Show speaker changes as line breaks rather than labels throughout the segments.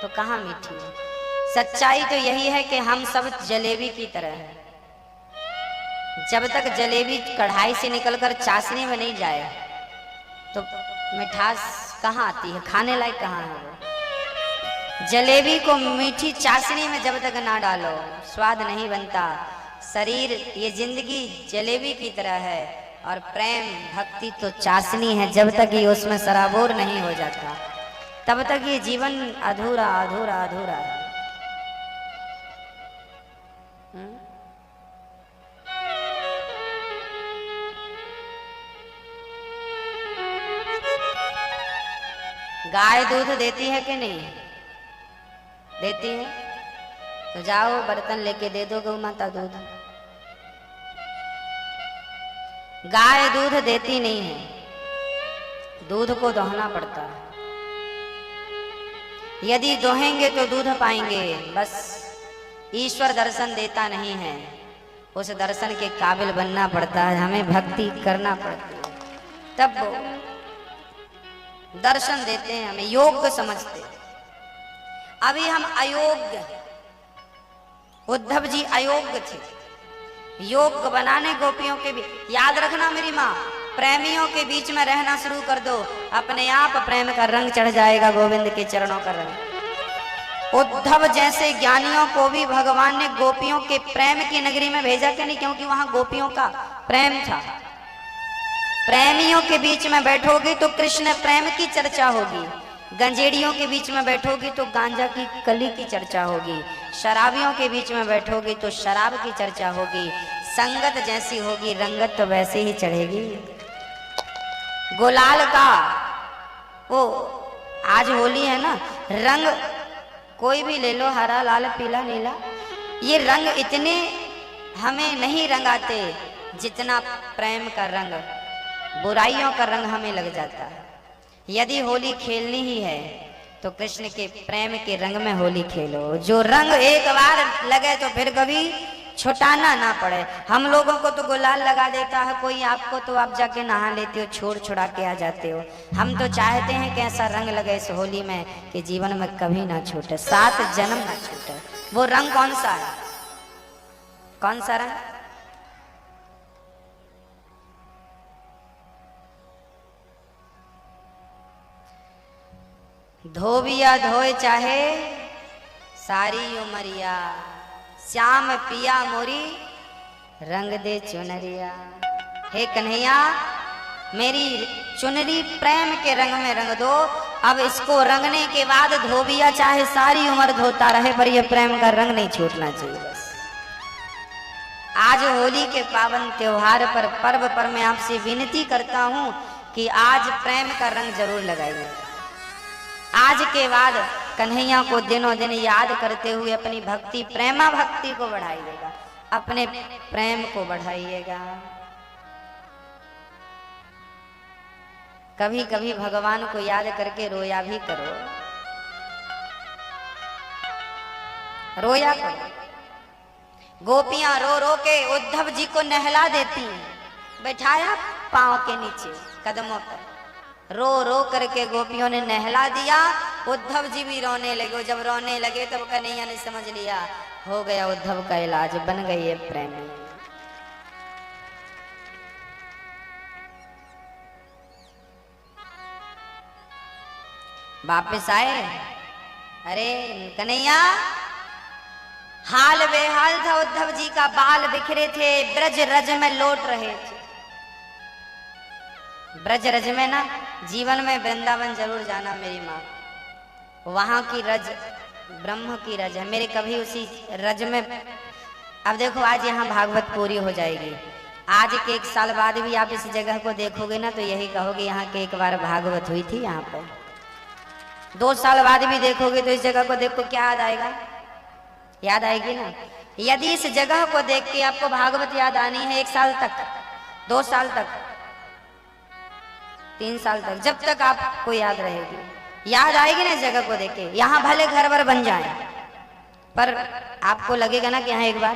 तो कहाँ मीठी है। सच्चाई तो यही है कि हम सब जलेबी की तरह हैं। जब तक जलेबी कढ़ाई से निकलकर चाशनी में नहीं जाए तो मिठास कहाँ आती है, खाने लायक कहाँ है वो। जलेबी को मीठी चाशनी में जब तक ना डालो स्वाद नहीं बनता। शरीर ये जिंदगी जलेबी की तरह है और प्रेम भक्ति तो चाशनी है। जब तक ये उसमें सराबोर नहीं हो जाता तब तक ये जीवन अधूरा अधूरा अधूरा है। गाय दूध देती है कि नहीं देती है? तो जाओ बर्तन लेके दे दो गौ माता दूध। गाय दूध देती नहीं है, दूध को दोहना पड़ता है। यदि दोहेंगे तो दूध पाएंगे। बस ईश्वर दर्शन देता नहीं है, उस दर्शन के काबिल बनना पड़ता है, हमें भक्ति करना पड़ती है तब वो दर्शन देते हैं, हमें योग्य समझते हैं। अभी हम अयोग्य, उद्धव जी अयोग्य थे, योग्य बनाने गोपियों के भी। याद रखना मेरी माँ, प्रेमियों के बीच में रहना शुरू कर दो, अपने आप प्रेम का रंग चढ़ जाएगा, गोविंद के चरणों का रंग। उद्धव जैसे ज्ञानियों को भी भगवान ने गोपियों के प्रेम की नगरी में भेजा कि नहीं, क्योंकि वहां गोपियों का प्रेम था। प्रेमियों के बीच में बैठोगे तो कृष्ण प्रेम की चर्चा होगी, गंजेड़ियों के बीच में बैठोगी तो गांजा की कली की चर्चा होगी, शराबियों के बीच में बैठोगी तो शराब की चर्चा होगी। संगत जैसी होगी रंगत तो वैसे ही चढ़ेगी। गुलाल का वो आज होली है ना, रंग कोई भी ले लो, हरा लाल पीला नीला, ये रंग इतने हमें नहीं रंगाते जितना प्रेम का रंग, बुराइयों का रंग हमें लग जाता है। यदि होली खेलनी ही है तो कृष्ण के प्रेम के रंग में होली खेलो। जो रंग एक बार लगे तो फिर कभी छुटाना ना पड़े। हम लोगों को तो गुलाल लगा देता है कोई, आपको तो आप जाके नहा लेते हो, छोड़ छुड़ा के आ जाते हो। हम तो चाहते हैं कि ऐसा रंग लगे इस होली में कि जीवन में कभी ना छूटे, 7 जन्म ना छूटे। वो रंग कौन सा है? कौन सा रंग? धोबिया धोए चाहे सारी उमरिया, श्याम पिया मोरी रंग दे चुनरिया। हे कन्हैया मेरी चुनरी प्रेम के रंग में रंग दो। अब इसको रंगने के बाद धोबिया चाहे सारी उम्र धोता रहे, पर यह प्रेम का रंग नहीं छूटना चाहिए। बस आज होली के पावन त्योहार पर, पर्व पर मैं आपसे विनती करता हूं कि आज प्रेम का रंग जरूर लगाइए। आज के बाद कन्हैया को दिनों दिन याद करते हुए अपनी भक्ति, प्रेमा भक्ति को बढ़ाइएगा, अपने प्रेम को बढ़ाइएगा। कभी कभी भगवान को याद करके रोया भी करो, रोया करो। गोपियां रो रो के उद्धव जी को नहला देती, बैठाया पांव के नीचे कदमों पर, रो रो करके गोपियों ने नहला दिया। उद्धव जी भी रोने लगे। जब रोने लगे तब कन्हैया ने समझ लिया हो गया उद्धव का इलाज, बन गई है प्रेमी। वापिस आए, अरे कन्हैया हाल बेहाल था उद्धव जी का, बाल बिखरे थे, ब्रज रज में लौट रहे थे। ब्रज रज में ना, जीवन में वृंदावन जरूर जाना मेरी माँ, वहां की रज ब्रह्म की रज है। मेरे कभी उसी रज में, अब देखो आज यहाँ भागवत पूरी हो जाएगी, आज के 1 साल बाद भी आप इस जगह को देखोगे ना तो यही कहोगे यहाँ के एक बार भागवत हुई थी यहाँ पर। 2 साल बाद भी देखोगे तो इस जगह को देखो क्या याद आएगा? याद आएगी ना। यदि इस जगह को देख के आपको भागवत याद आनी है 1 साल तक, 2 साल तक, 3 साल तक, जब तक आपको याद रहेगी, याद आएगी ना इस जगह को देख के। यहाँ भले घर भर बन जाए पर आपको लगेगा ना कि यहाँ एक बार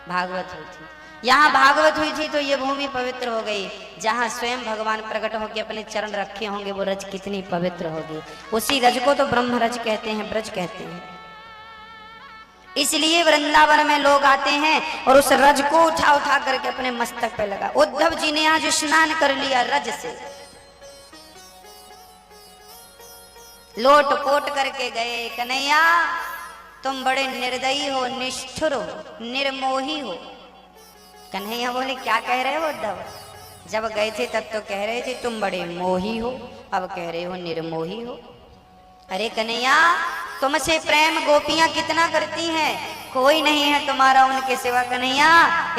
भागवत हुई थी। यहाँ भागवत हुई थी तो ये भूमि पवित्र हो गई। जहाँ स्वयं भगवान प्रकट होकर अपने चरण रखे होंगे वो रज कितनी पवित्र होगी। उसी रज को तो ब्रह्म रज कहते हैं, ब्रज कहते हैं। इसलिए वृंदावन में लोग आते हैं और उस रज को उठा उठा करके अपने मस्तक पे लगा। उद्धव जी ने आज स्नान कर लिया रज से, लोट पोट करके गए। कन्हैया तुम बड़े निर्दयी हो, निष्ठुर हो, निर्मोही हो। कन्हैया बोले क्या कह रहे हो उद्धव? जब गए थे तब तो कह रहे थे तुम बड़े मोही हो, अब कह रहे हो निर्मोही हो। अरे कन्हैया तुमसे प्रेम गोपियां कितना करती हैं, कोई नहीं है तुम्हारा उनके सिवा। कन्हैया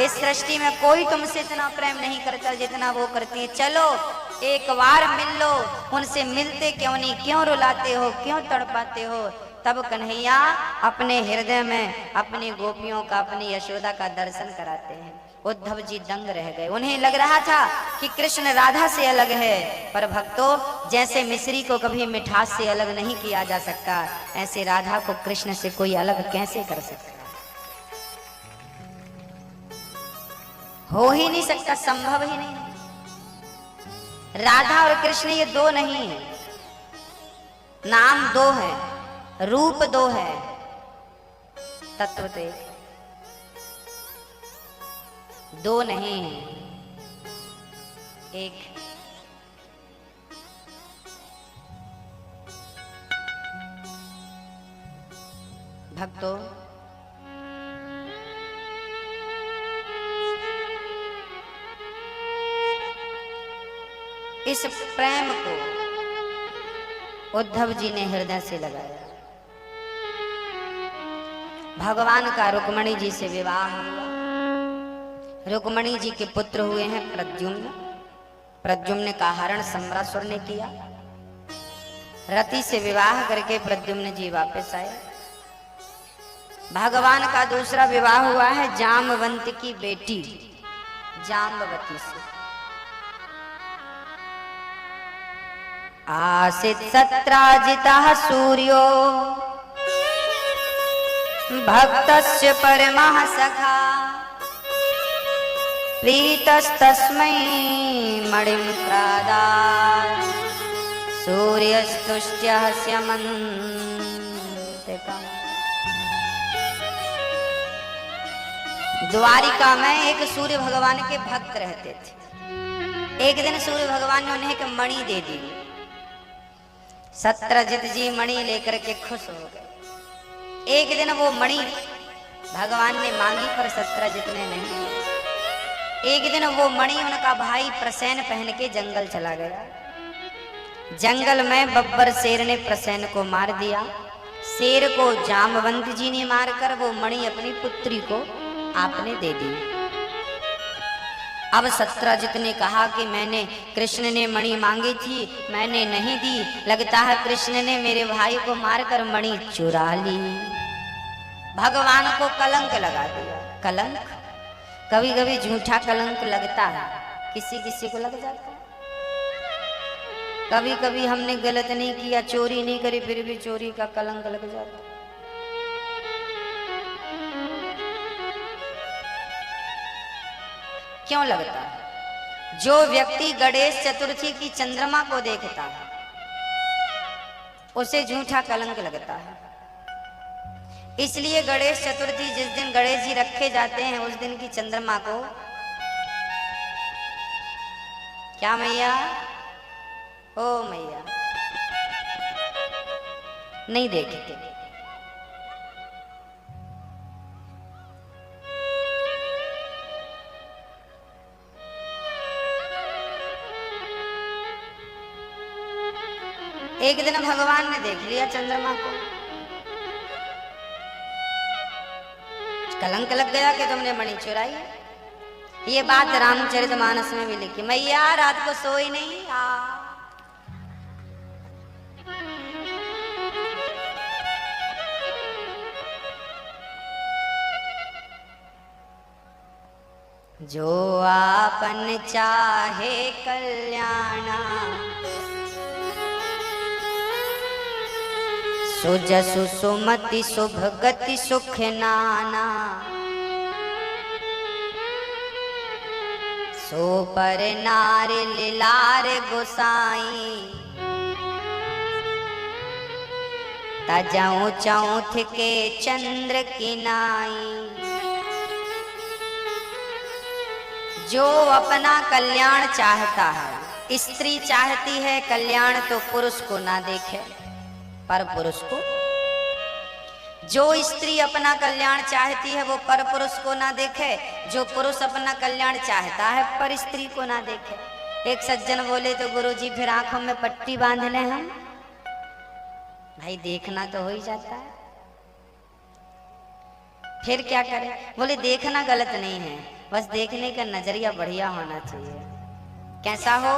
इस सृष्टि में कोई तुमसे इतना प्रेम नहीं करता जितना वो करती है। चलो एक बार मिल लो उनसे, मिलते क्यों नहीं, क्यों रुलाते हो, क्यों तड़पाते हो? तब कन्हैया अपने हृदय में अपनी गोपियों का, अपनी यशोदा का दर्शन कराते हैं। उद्धव जी दंग रह गए। उन्हें लग रहा था कि कृष्ण राधा से अलग है, पर भक्तों जैसे मिश्री को कभी मिठास से अलग नहीं किया जा सकता, ऐसे राधा को कृष्ण से कोई अलग कैसे कर सकता? हो ही नहीं सकता, संभव ही नहीं। राधा और कृष्ण ये दो नहीं है, नाम दो है, रूप दो है, तत्व तो एक, दो नहीं है, एक। भक्तों इस प्रेम को उद्धव जी ने हृदय से लगाया। भगवान का रुक्मणी जी से विवाह हुआ। रुक्मणी जी के पुत्र हुए हैं प्रद्युम्न। प्रद्युम्न का हरण सम्रासुर ने किया। रति से विवाह करके प्रद्युम्न जी वापस आए। भगवान का दूसरा विवाह हुआ है जामवंत की बेटी जाम्बवती से। आसीत् सत्राजितः सूर्यो भक्तस्य परमः सखा प्रीतस्तस्मै मणिं प्रादात् सूर्यस्तुष्ट्यः स्यमन्तिकम्। द्वारिका में एक सूर्य भगवान के भक्त रहते थे। एक दिन सूर्य भगवान ने उन्हें एक मणि दे दी। सत्रजित जी मणि लेकर के खुश हो गए। एक दिन वो मणि भगवान ने मांगी पर सत्रजित ने नहीं। एक दिन वो मणि उनका भाई प्रसेन पहन के जंगल चला गया। जंगल में बब्बर शेर ने प्रसेन को मार दिया। शेर को जामवंत जी ने मारकर वो मणि अपनी पुत्री को आपने दे दी। अब सत्रजित ने कहा कि मैंने, कृष्ण ने मणि मांगी थी, मैंने नहीं दी, लगता है कृष्ण ने मेरे भाई को मारकर मणि चुरा ली। भगवान को कलंक लगा दिया। कलंक कभी कभी झूठा कलंक लगता है, किसी किसी को लग जाता है। कभी कभी हमने गलत नहीं किया, चोरी नहीं करी, फिर भी चोरी का कलंक लग जाता है। क्यों लगता है? जो व्यक्ति गणेश चतुर्थी की चंद्रमा को देखता है उसे झूठा कलंक लगता है। इसलिए गणेश चतुर्थी जिस दिन गणेश जी रखे जाते हैं उस दिन की चंद्रमा को क्या मैया, ओ मैया, नहीं देखते। एक दिन भगवान ने देख लिया चंद्रमा को, कलंक लग गया कि तुमने मणि चुराई। ये बात रामचरितमानस में भी लिखी। मैया रात को सोई नहीं। जो आपन चाहे कल्याणा सुजसु सुमति शुभ गति सुख नाना। सो पर नार लार गोसाई, तजऊ चौथ के चंद्र की नाई। जो अपना कल्याण चाहता है, स्त्री चाहती है कल्याण तो पुरुष को ना देखे पर पुरुष को, जो स्त्री अपना कल्याण चाहती है वो पर पुरुष को ना देखे, जो पुरुष अपना कल्याण चाहता है पर स्त्री को ना देखे। एक सज्जन बोले तो गुरुजी फिर आंखों में पट्टी बांध लें हम? भाई देखना तो हो ही जाता है, फिर क्या करें? बोले देखना गलत नहीं है, बस देखने का नजरिया बढ़िया होना चाहिए। कैसा हो?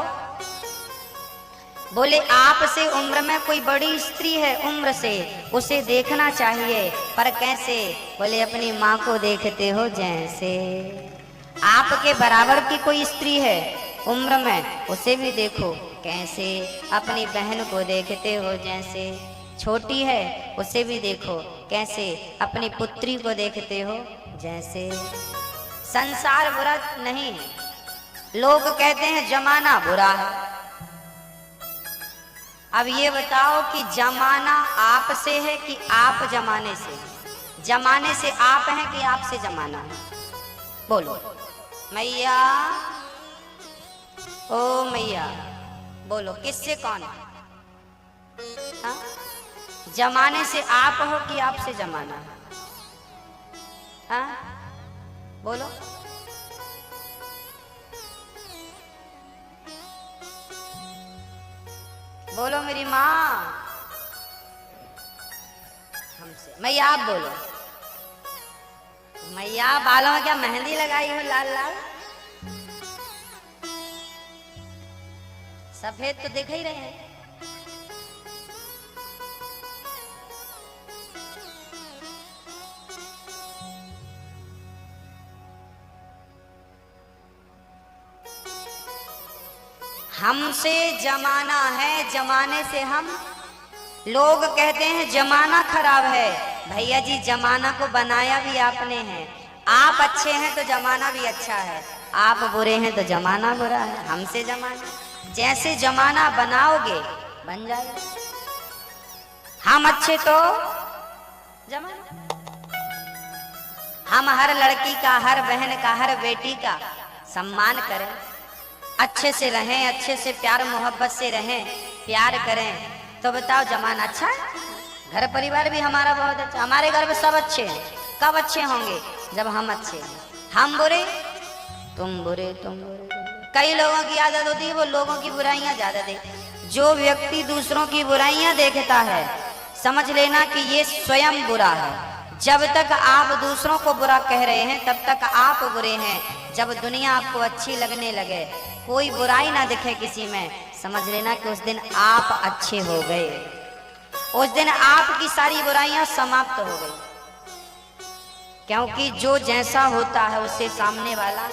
बोले आपसे उम्र में कोई बड़ी स्त्री है उम्र से, उसे देखना चाहिए, पर कैसे? बोले अपनी माँ को देखते हो जैसे। आपके बराबर की कोई स्त्री है उम्र में, उसे भी देखो कैसे? अपनी बहन को देखते हो जैसे। छोटी है उसे भी देखो कैसे? अपनी पुत्री को देखते हो जैसे। संसार बुरा नहीं है, लोग कहते हैं जमाना बुरा है। अब ये बताओ कि जमाना आप से है कि आप जमाने से? जमाने से आप हैं कि आपसे जमाना है? बोलो मैया, ओ मैया बोलो, किससे कौन है? हाँ? जमाने से आप हो कि आपसे जमाना है? हाँ बोलो। बोलो मेरी माँ, हमसे। मैया आप बोलो। मैया बालों में क्या मेहंदी लगाई हो लाल लाल? सफेद तो दिख ही रहे हैं। हमसे जमाना है, जमाने से हम। लोग कहते हैं जमाना खराब है। भैया जी जमाना को बनाया भी आपने है। आप अच्छे हैं तो जमाना भी अच्छा है, आप बुरे हैं तो जमाना बुरा है। हमसे जमाना, जैसे जमाना बनाओगे बन जाएगा। हम अच्छे तो जमाना। हम हर लड़की का, हर बहन का, हर बेटी का सम्मान करें, अच्छे से रहें, अच्छे से प्यार मोहब्बत से रहें, प्यार करें, तो बताओ जमाना अच्छा है? घर परिवार भी हमारा बहुत अच्छा, हमारे घर में सब अच्छे हैं। कब अच्छे होंगे? जब हम अच्छे हैं। हम बुरे, तुम बुरे, तुम बुरे। कई लोगों की आदत होती है वो लोगों की बुराइयां ज्यादा देखते। जो व्यक्ति दूसरों की बुराइयां देखता है समझ लेना कि ये स्वयं बुरा है। जब तक आप दूसरों को बुरा कह रहे हैं तब तक आप बुरे हैं। जब दुनिया आपको अच्छी लगने लगे, कोई बुराई ना दिखे किसी में, समझ लेना कि उस दिन आप अच्छे हो गए। उस दिन आपकी सारी बुराइयां समाप्त हो गई, क्योंकि जो जैसा होता है उससे सामने वाला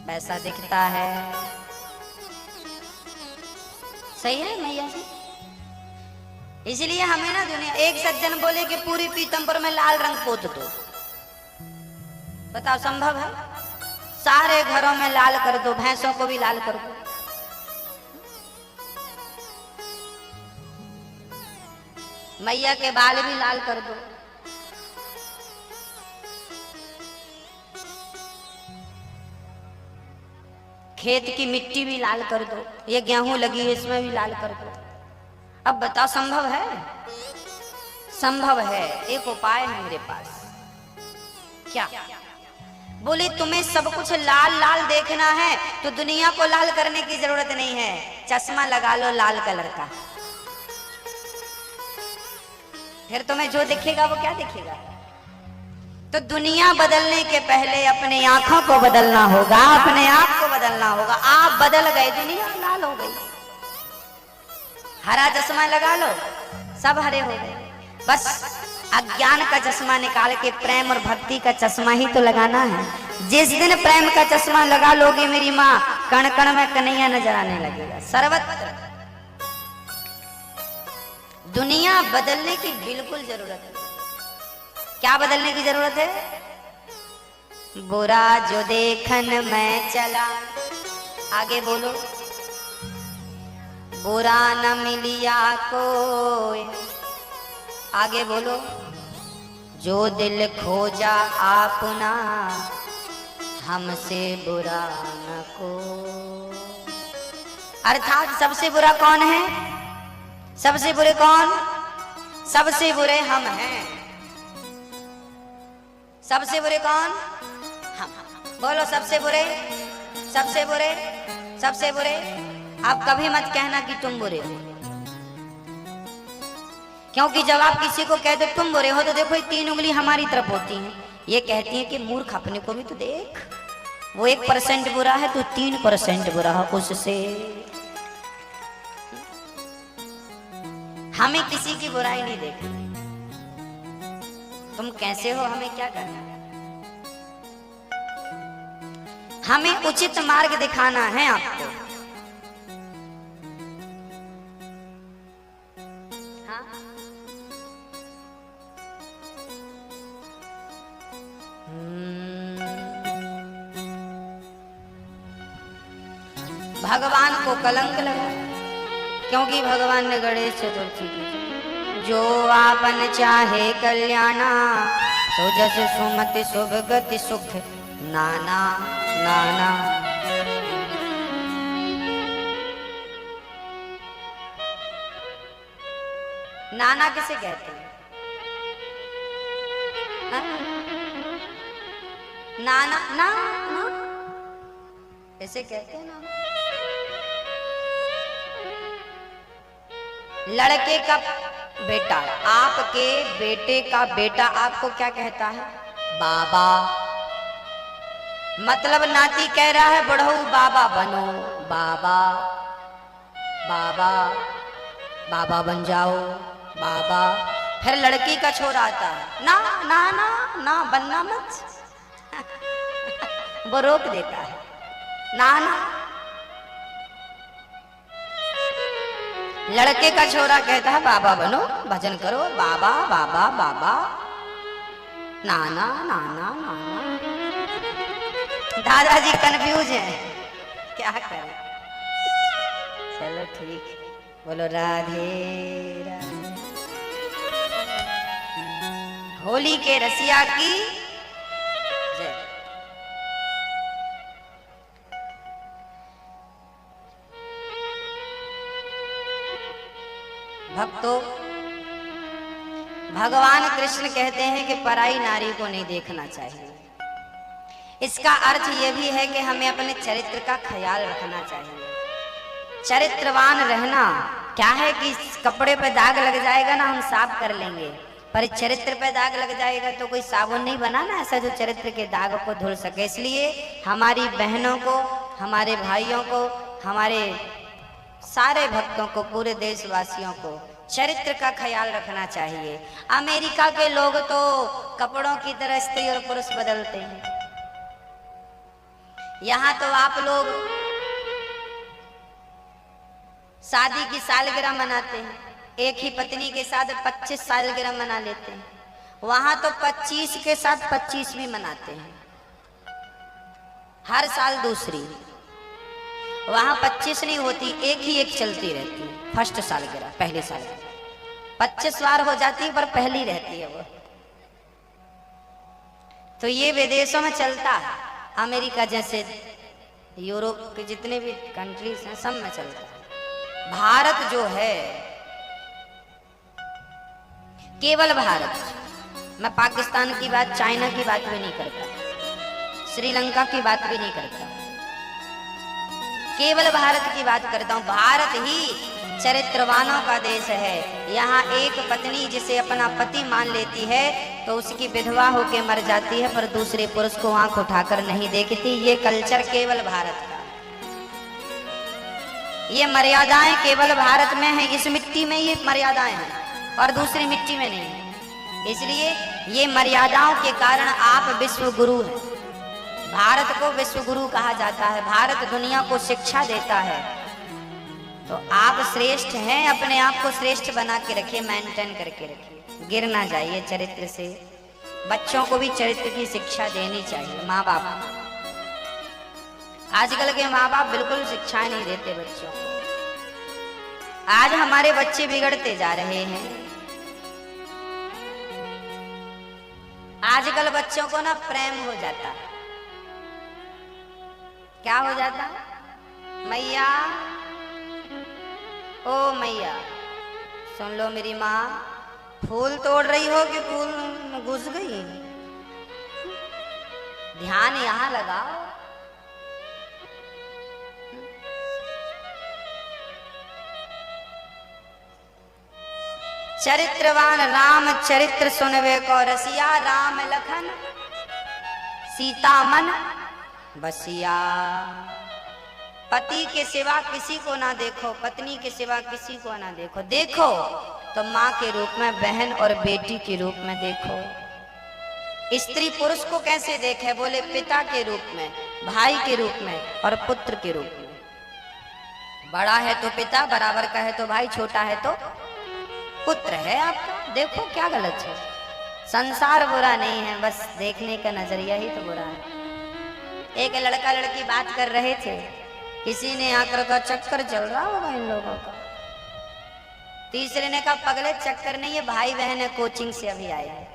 वैसा दिखता है। सही है मैया जी? इसलिए हमें ना दुनिया, एक सज्जन बोले कि पूरी पीतम्बर में लाल रंग पोत दो। बताओ संभव है? सारे घरों में लाल कर दो, भैंसों को भी लाल कर दो। मैया के बाल भी लाल कर दो। खेत की मिट्टी भी लाल कर दो। ये गेहूं लगी है इसमें भी लाल कर दो। अब बताओ संभव है? संभव है। एक उपाय है मेरे पास। क्या? बोले तुम्हें सब कुछ लाल लाल देखना है तो दुनिया को लाल करने की जरूरत नहीं है, चश्मा लगा लो लाल कलर का, फिर तुम्हें जो दिखेगा वो क्या दिखेगा? तो दुनिया बदलने के पहले अपने आंखों को बदलना होगा, अपने आप को बदलना होगा। आप बदल गए, दुनिया लाल हो गई। हरा चश्मा लगा लो, सब हरे हो गए। बस अज्ञान का चश्मा निकाल के प्रेम और भक्ति का चश्मा ही तो लगाना है। जिस दिन प्रेम का चश्मा लगा लोगे मेरी माँ, कण कण में कन्हैया नजर आने लगेगा। सर्वत्र दुनिया बदलने की बिल्कुल जरूरत है। क्या बदलने की जरूरत है? बुरा जो देखन मैं चला, आगे बोलो, बुरा न मिलिया कोई, आगे बोलो, जो दिल खोजा आपना हमसे बुरा न को। अर्थात सबसे बुरा कौन है? सबसे बुरे कौन? सबसे बुरे हम हैं। सबसे बुरे कौन? हम। बोलो सबसे बुरे, सबसे बुरे, सबसे बुरे। आप कभी मत कहना कि तुम बुरे हो, क्योंकि जब आप किसी को कह दो तुम बुरे हो तो देखो ये 3 उंगली हमारी तरफ होती हैं। ये कहती है कि मूर्ख अपने को भी तो देख, वो 1% बुरा है तो 3% बुरा हो उससे। हमें किसी की बुराई नहीं देखनी। तुम कैसे हो हमें क्या करना, हमें उचित मार्ग दिखाना है आपको। हाँ? भगवान को कलंक लगा, क्योंकि भगवान ने गणेश चतुर्थी की, जो आपन चाहे कल्याणा, सो जस सुमति शुभ गति सुख नाना नाना। नाना किसे कहते हैं? नाना ना ना ऐसे कहते हैं ना। लड़के का बेटा, आपके बेटे का बेटा आपको क्या कहता है? बाबा। मतलब नाती कह रहा है बढ़ऊ बाबा बनो, बाबा बाबा बाबा बन जाओ, बाबा। फिर लड़की का छोरा आता है, ना ना ना ना बनना मत वो रोक देता है, ना ना। लड़के का छोरा कहता है बाबा बनो, भजन करो, बाबा बाबा बाबा, नाना नाना नाना। दादाजी कंफ्यूज हैं, क्या करें। चलो ठीक है, बोलो राधे राधे। होली के रसिया की जय। भक्तों, भगवान कृष्ण कहते हैं कि पराई नारी को नहीं देखना चाहिए। इसका अर्थ यह भी है कि हमें अपने चरित्र का ख्याल रखना चाहिए। चरित्रवान रहना क्या है कि कपड़े पे दाग लग जाएगा ना हम साफ कर लेंगे, पर चरित्र पे दाग लग जाएगा तो कोई साबुन नहीं बना ना ऐसा जो चरित्र के दाग को धुल सके। इसलिए हमारी बहनों को, हमारे भाइयों को, हमारे सारे भक्तों को, पूरे देशवासियों को चरित्र का ख्याल रखना चाहिए। अमेरिका के लोग तो कपड़ों की तरह स्त्री और पुरुष बदलते हैं। यहाँ तो आप लोग शादी की सालगिरह मनाते हैं, एक ही पत्नी के साथ 25 सालगिरह मना लेते हैं। वहां तो 25 के साथ 25वीं मनाते हैं, हर साल दूसरी। वहां 25 नहीं होती, एक चलती रहती है। फर्स्ट सालगिरह, पहली सालगिरह 25 बार हो जाती है पर पहली रहती है वो। तो ये विदेशों में चलता है, अमेरिका जैसे यूरोप के जितने भी कंट्रीज हैं सब में चलता है। भारत जो है, केवल भारत, मैं पाकिस्तान की बात, चाइना की बात भी नहीं करता, श्रीलंका की बात भी नहीं करता, केवल भारत की बात करता हूं। भारत ही चरित्रवानों का देश है। यहाँ एक पत्नी जिसे अपना पति मान लेती है तो उसकी विधवा होके मर जाती है, पर दूसरे पुरुष को आंख उठाकर नहीं देखती। ये कल्चर केवल भारत का, ये मर्यादाएं केवल भारत में है। इस मिट्टी में ये मर्यादाएं हैं और दूसरी मिट्टी में नहीं है। इसलिए ये मर्यादाओं के कारण आप विश्व गुरु हैं। भारत को विश्व गुरु कहा जाता है। भारत दुनिया को शिक्षा देता है। तो आप श्रेष्ठ हैं, अपने आप को श्रेष्ठ बना के रखिए, मेंटेन करके रखिए, गिर ना जाइए चरित्र से। बच्चों को भी चरित्र की शिक्षा देनी चाहिए। माँ बाप, आजकल के माँ बाप बिल्कुल शिक्षा नहीं देते बच्चों को। आज हमारे बच्चे बिगड़ते जा रहे हैं। आजकल बच्चों को ना प्रेम हो जाता, क्या हो जाता? मैया, ओ मैया, सुन लो मेरी माँ, फूल तोड़ रही हो कि फूल में घुस गई? ध्यान यहां लगाओ। चरित्रवान राम चरित्र सुनवे को रसिया, राम लखन सीता मन बसिया। पति के सिवा किसी को ना देखो, पत्नी के सिवा किसी को ना देखो। देखो तो माँ के रूप में, बहन और बेटी के रूप में देखो। स्त्री पुरुष को कैसे देखे? बोले पिता के रूप में, भाई के रूप में और पुत्र के रूप में। बड़ा है तो पिता, बराबर का है तो भाई, छोटा है तो पुत्र है आपका। देखो क्या गलत है? संसार बुरा नहीं है, बस देखने का नजरिया ही तो बुरा है। एक लड़का लड़की बात कर रहे थे, किसी ने आकर कहा चक्कर चल रहा होगा इन लोगों का। तीसरे ने कहा पगले चक्कर नहीं है, भाई बहन है, कोचिंग से अभी आए हैं।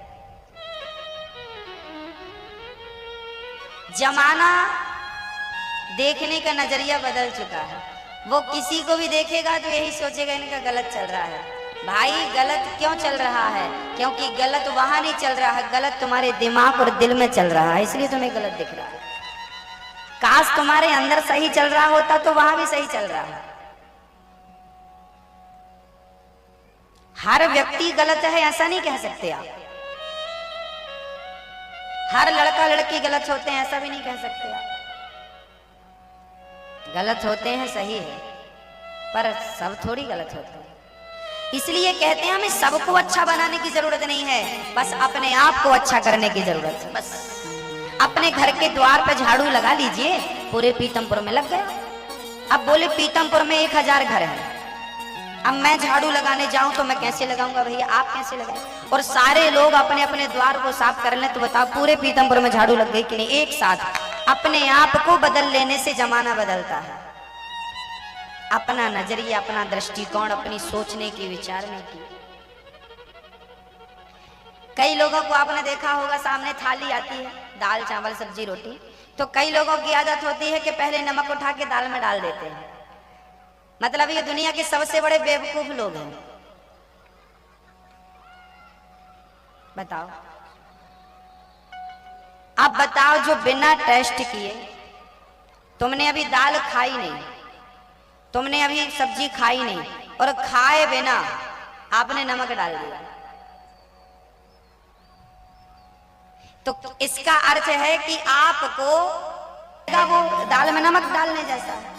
जमाना देखने का नजरिया बदल चुका है। वो किसी को भी देखेगा तो यही सोचेगा इनका गलत चल रहा है। भाई गलत क्यों चल रहा है? क्योंकि गलत वहां नहीं चल रहा है, गलत तुम्हारे दिमाग और दिल में चल रहा है, इसलिए तुम्हें गलत दिख रहा है। काश तुम्हारे अंदर सही चल रहा होता तो वहां भी सही चल रहा है। हर व्यक्ति गलत है ऐसा नहीं कह सकते आप। हर लड़का लड़की गलत होते हैं ऐसा भी नहीं कह सकते आप। गलत होते हैं, सही है, पर सब थोड़ी गलत होते हैं। इसलिए कहते हैं हमें सबको अच्छा बनाने की जरूरत नहीं है, बस अपने आप को अच्छा करने की जरूरत है। बस अपने घर के द्वार पर झाड़ू लगा लीजिए, पूरे पीतमपुर में लग गया। अब बोले पीतमपुर में 1000 घर है, अब मैं झाड़ू लगाने जाऊं तो मैं कैसे लगाऊंगा भैया? आप कैसे लगाए? और सारे लोग अपने अपने द्वार को साफ कर लें तो बताओ पूरे पीतमपुर में झाड़ू लग गई कि नहीं? एक साथ अपने आप को बदल लेने से जमाना बदलता है। अपना नजरिया, अपना दृष्टिकोण, अपनी सोचने की, विचारने की। कई लोगों को आपने देखा होगा, सामने थाली आती है, दाल चावल सब्जी रोटी, तो कई लोगों की आदत होती है कि पहले नमक उठा के दाल में डाल देते हैं। मतलब ये दुनिया के सबसे बड़े बेवकूफ लोग हैं। बताओ, अब बताओ, जो बिना टेस्ट किए, तुमने अभी दाल खाई नहीं, तुमने अभी सब्जी खाई नहीं, और खाए बिना आपने नमक डाल दिया, तो इसका अर्थ है कि आपको वो दाल में नमक डालने जैसा है।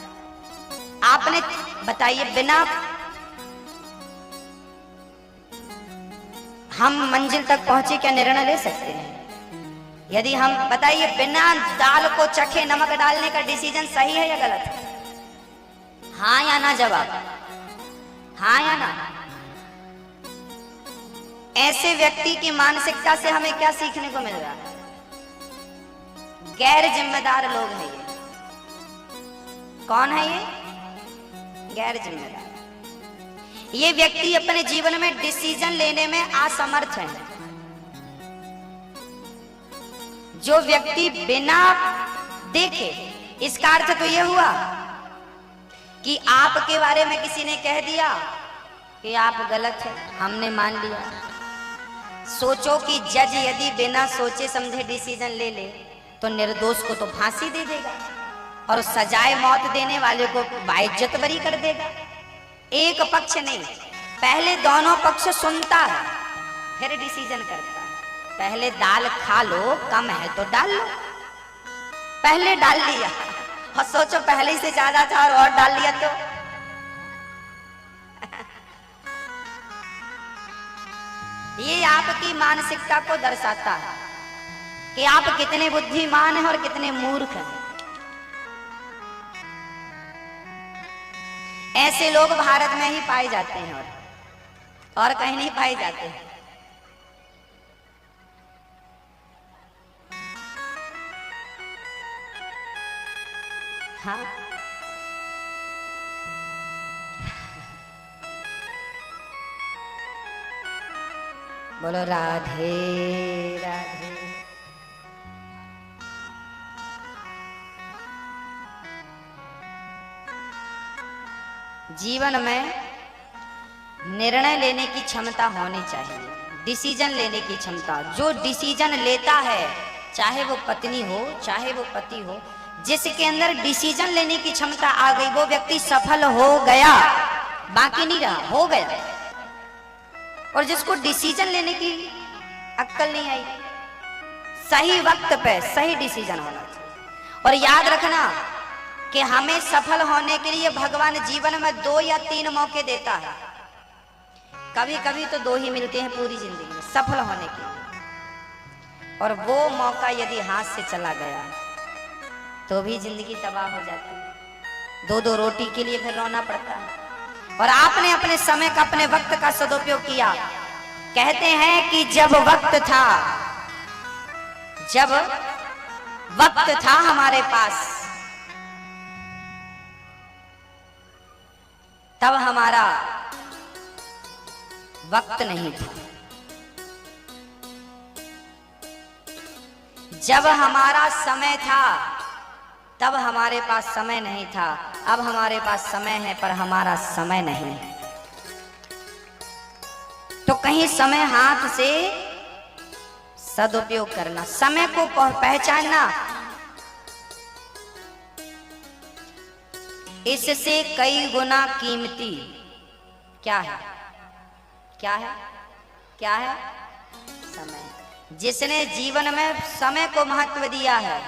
आपने बताइए, बिना हम मंजिल तक पहुंचे क्या निर्णय ले सकते हैं? यदि हम बताइए बिना दाल को चखे नमक डालने का डिसीजन सही है या गलत है? हाँ या ना जवाब, हाँ या ना? ऐसे व्यक्ति की मानसिकता से हमें क्या सीखने को मिल रहा है? गैर जिम्मेदार लोग हैं ये। कौन है ये? गैर जिम्मेदार। ये व्यक्ति अपने जीवन में डिसीजन लेने में असमर्थ है। जो व्यक्ति बिना देखे, इसका अर्थ तो यह हुआ कि आपके बारे में किसी ने कह दिया कि आप गलत हैं, हमने मान लिया। सोचो कि जज यदि बिना सोचे समझे डिसीजन ले ले तो निर्दोष को तो फांसी दे देगा और सजाए मौत देने वाले को बाइज्जत बरी कर देगा। एक पक्ष नहीं, पहले दोनों पक्ष सुनता है, फिर डिसीजन करता है। पहले दाल खा लो, कम है तो डाल लो। पहले डाल लिया और सोचो पहले से ज्यादा था और डाल लिया तो ये आपकी मानसिकता को दर्शाता है कि आप कितने बुद्धिमान हैं और कितने मूर्ख हैं। ऐसे लोग भारत में ही पाए जाते हैं और कहीं नहीं पाए जाते हैं। हाँ, बोलो राधे राधे। जीवन में निर्णय लेने की क्षमता होनी चाहिए, डिसीजन लेने की क्षमता। जो डिसीजन लेता है, चाहे वो पत्नी हो चाहे वो पति हो, जिसके अंदर डिसीजन लेने की क्षमता आ गई, वो व्यक्ति सफल हो गया, बाकी नहीं रहा, हो गया। और जिसको डिसीजन लेने की अक्ल नहीं आई, सही वक्त पे सही डिसीजन होना चाहिए। और याद रखना कि हमें सफल होने के लिए भगवान जीवन में 2 या 3 मौके देता है। कभी कभी तो 2 ही मिलते हैं पूरी जिंदगी में सफल होने के लिए, और वो मौका यदि हाथ से चला गया तो भी जिंदगी तबाह हो जाती है। 2-2 रोटी के लिए फिर रोना पड़ता है। और आपने अपने समय का, अपने वक्त का सदुपयोग किया। कहते हैं कि जब वक्त था हमारे पास, तब हमारा वक्त नहीं था। जब हमारा समय था, तब हमारे पास समय नहीं था। अब हमारे पास समय है पर हमारा समय नहीं है। तो कहीं समय हाथ से सदुपयोग करना, समय को पहचानना, इससे कई गुना कीमती क्या है? क्या है? क्या है? समय। जिसने जीवन में समय को महत्व दिया है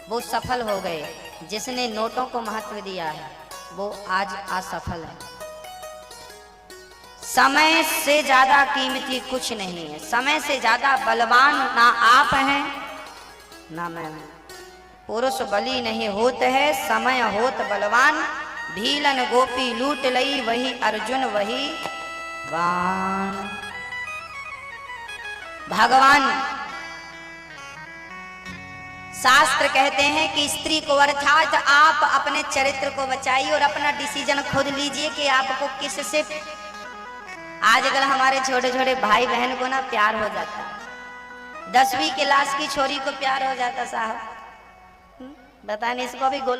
वो सफल हो गए। जिसने नोटों को महत्व दिया है वो आज असफल है। समय से ज्यादा कीमती कुछ नहीं है। समय से ज्यादा बलवान ना आप हैं ना मैं हूं। पुरुष बली नहीं होत है, समय होत बलवान। भीलन गोपी लूट लई, वही अर्जुन वही बाण। भगवान शास्त्र कहते हैं कि स्त्री को, अर्थात आप अपने चरित्र को बचाइए और अपना डिसीजन खुद लीजिए कि आपको किससे। आजकल हमारे छोटे छोटे भाई बहन को ना प्यार हो जाता है, 10वीं क्लास की छोरी को प्यार हो जाता साहब, बताने इसको भी गोल